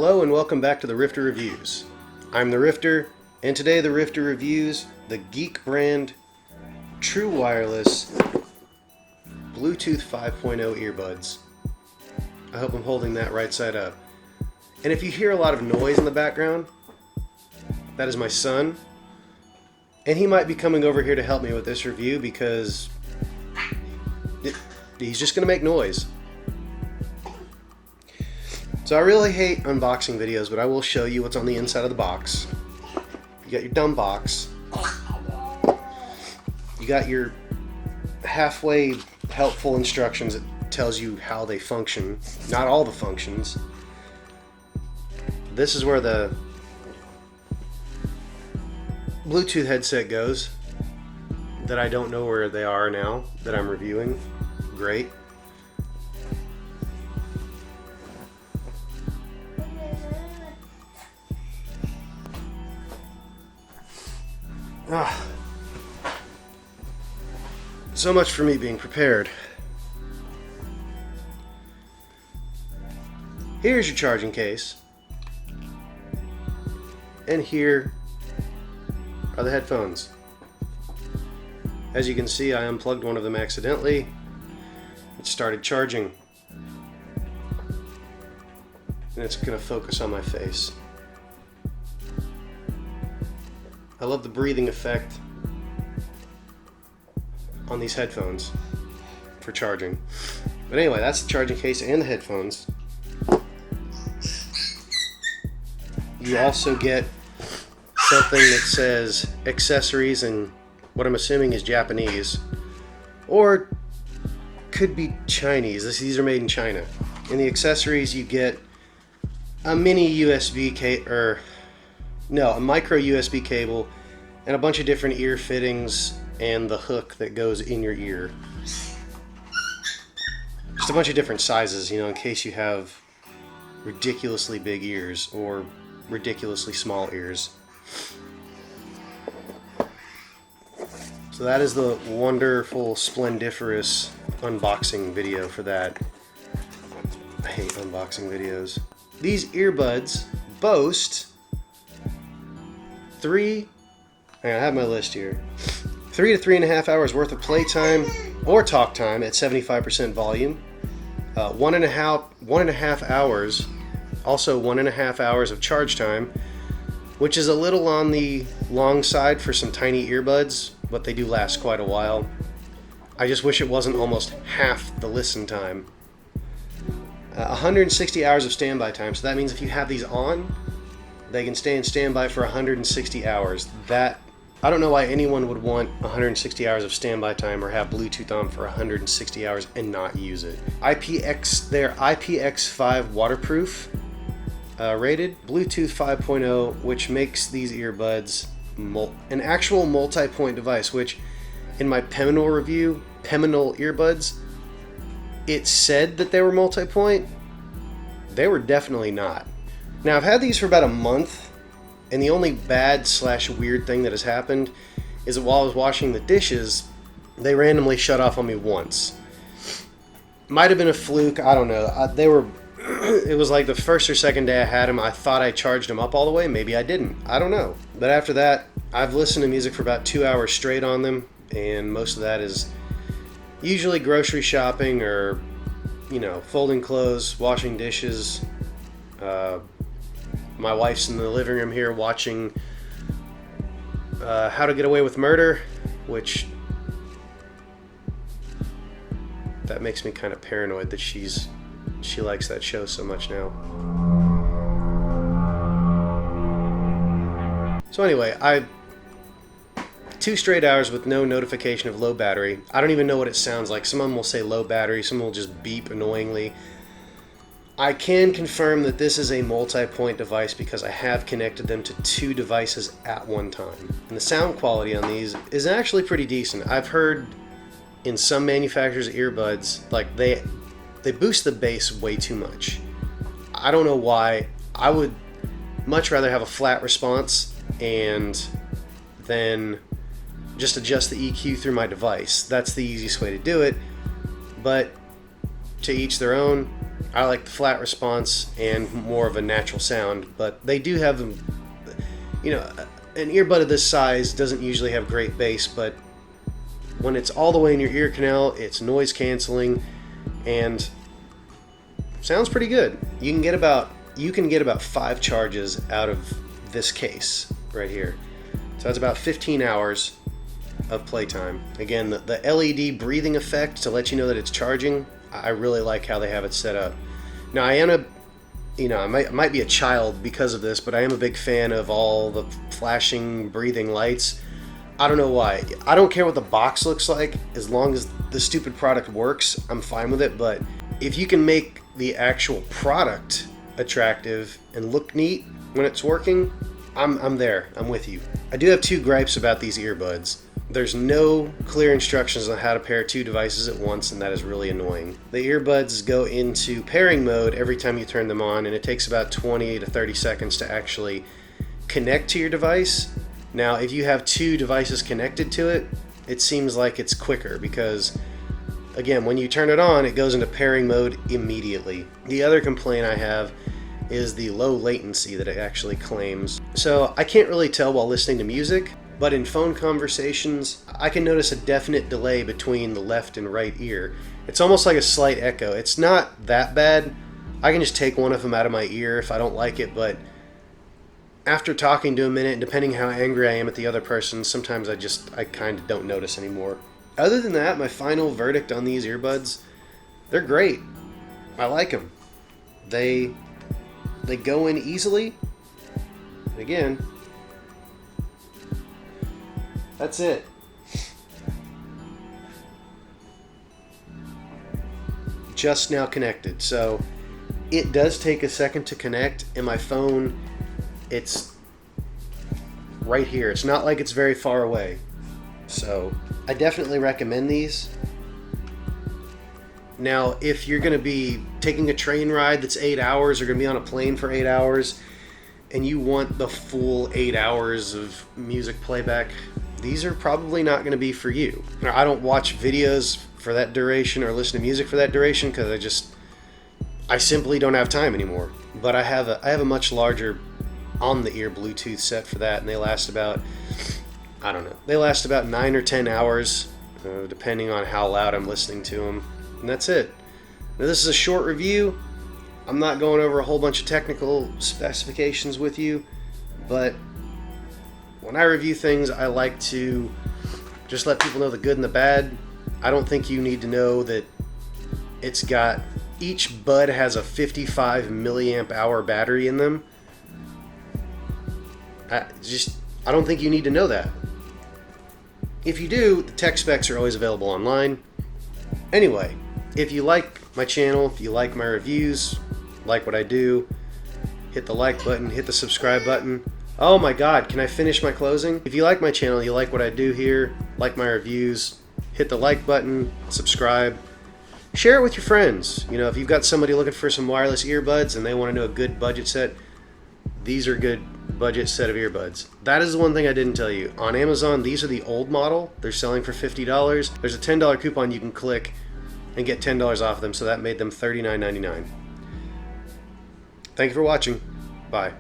Hello and welcome back to the Rifter Reviews. I'm the Rifter, and today the Rifter reviews the GeeKee brand True Wireless Bluetooth 5.0 earbuds. I hope I'm holding that right side up. And if you hear a lot of noise in the background, that is my son. And he might be coming over here to help me with this review because he's just going to make noise. So I really hate unboxing videos, but I will show you what's on the inside of the box. You got your dumb box. You got your halfway helpful instructions that tells you how they function. Not all the functions. This is where the Bluetooth headset goes that I don't know where they are now that I'm reviewing. Great. So much for me being prepared. Here's your charging case. And here are the headphones. As you can see, I unplugged one of them accidentally. It started charging. And it's going to focus on my face. I love the breathing effect on these headphones for charging. But anyway, that's the charging case and the headphones. You also get something that says accessories in what I'm assuming is Japanese, or could be Chinese. These are made in China. In the accessories you get a mini USB cable, a micro USB cable, and a bunch of different ear fittings and the hook that goes in your ear. Just a bunch of different sizes, in case you have ridiculously big ears or ridiculously small ears. So that is the wonderful, splendiferous unboxing video for that. I hate unboxing videos. These earbuds boast I have my list here. 3 to 3.5 hours worth of playtime or talk time at 75% volume. 1.5 hours, also 1.5 hours of charge time, which is a little on the long side for some tiny earbuds, but they do last quite a while. I just wish it wasn't almost half the listen time. 160 hours of standby time, so that means if you have these on, they can stay in standby for 160 hours. I don't know why anyone would want 160 hours of standby time or have Bluetooth on for 160 hours and not use it. They're IPX5 waterproof rated, Bluetooth 5.0, which makes these earbuds an actual multi-point device, which in my Peminal review, Peminal earbuds, it said that they were multi-point. They were definitely not. Now, I've had these for about a month, and the only bad/weird thing that has happened is that while I was washing the dishes, they randomly shut off on me once. Might have been a fluke, I don't know. It was like the first or second day I had them, I thought I charged them up all the way. Maybe I didn't. I don't know. But after that, I've listened to music for about 2 hours straight on them, and most of that is usually grocery shopping or, folding clothes, washing dishes. My wife's in the living room here watching How to Get Away with Murder, which that makes me kind of paranoid that she likes that show so much now. So anyway, 2 straight hours with no notification of low battery. I don't even know what it sounds like. Some of them will say low battery, some will just beep annoyingly. I can confirm that this is a multi-point device because I have connected them to 2 devices at one time. And the sound quality on these is actually pretty decent. I've heard in some manufacturers' earbuds, like they boost the bass way too much. I don't know why. I would much rather have a flat response and then just adjust the EQ through my device. That's the easiest way to do it, but to each their own. I like the flat response and more of a natural sound, but they do have them, you know, an earbud of this size doesn't usually have great bass, but when it's all the way in your ear canal, it's noise canceling and sounds pretty good. You can get about 5 charges out of this case right here. So that's about 15 hours of playtime. Again, the LED breathing effect to let you know that it's charging, I really like how they have it set up. Now I am I might be a child because of this, but I am a big fan of all the flashing, breathing lights. I don't know why. I don't care what the box looks like, as long as the stupid product works, I'm fine with it. But if you can make the actual product attractive and look neat when it's working, I'm there. I'm with you. I do have 2 gripes about these earbuds. There's no clear instructions on how to pair 2 devices at once, and that is really annoying. The earbuds go into pairing mode every time you turn them on, and it takes about 20 to 30 seconds to actually connect to your device. Now, if you have 2 devices connected to it, it seems like it's quicker because, again, when you turn it on, it goes into pairing mode immediately. The other complaint I have is the low latency that it actually claims. So I can't really tell while listening to music, but in phone conversations, I can notice a definite delay between the left and right ear. It's almost like a slight echo. It's not that bad. I can just take one of them out of my ear if I don't like it, but after talking to a minute, depending how angry I am at the other person, sometimes I kind of don't notice anymore. Other than that, my final verdict on these earbuds, they're great. I like them. They go in easily. And again, that's it. Just now connected. So it does take a second to connect, and my phone, it's right here. It's not like it's very far away. So I definitely recommend these. Now, if you're going to be taking a train ride that's 8 hours or going to be on a plane for 8 hours and you want the full 8 hours of music playback, these are probably not going to be for you. Now, I don't watch videos for that duration or listen to music for that duration because I simply don't have time anymore. But I have a much larger on-the-ear Bluetooth set for that, and they last about, I don't know, they last about 9 or 10 hours, depending on how loud I'm listening to them. And that's it. Now, this is a short review. I'm not going over a whole bunch of technical specifications with you, but when I review things, I like to just let people know the good and the bad. I don't think you need to know that each bud has a 55 milliamp hour battery in them. I don't think you need to know that. If you do, the tech specs are always available online. Anyway, if you like my channel, if you like my reviews, like what I do, hit the like button, hit the subscribe button. Oh my God, can I finish my closing? If you like my channel, you like what I do here, like my reviews, hit the like button, subscribe, share it with your friends. You know, if you've got somebody looking for some wireless earbuds and they want to know a good budget set, these are good budget set of earbuds. That is the one thing I didn't tell you. On Amazon, these are the old model. They're selling for $50. There's a $10 coupon you can click and get $10 off them, so that made them $39.99. Thank you for watching. Bye.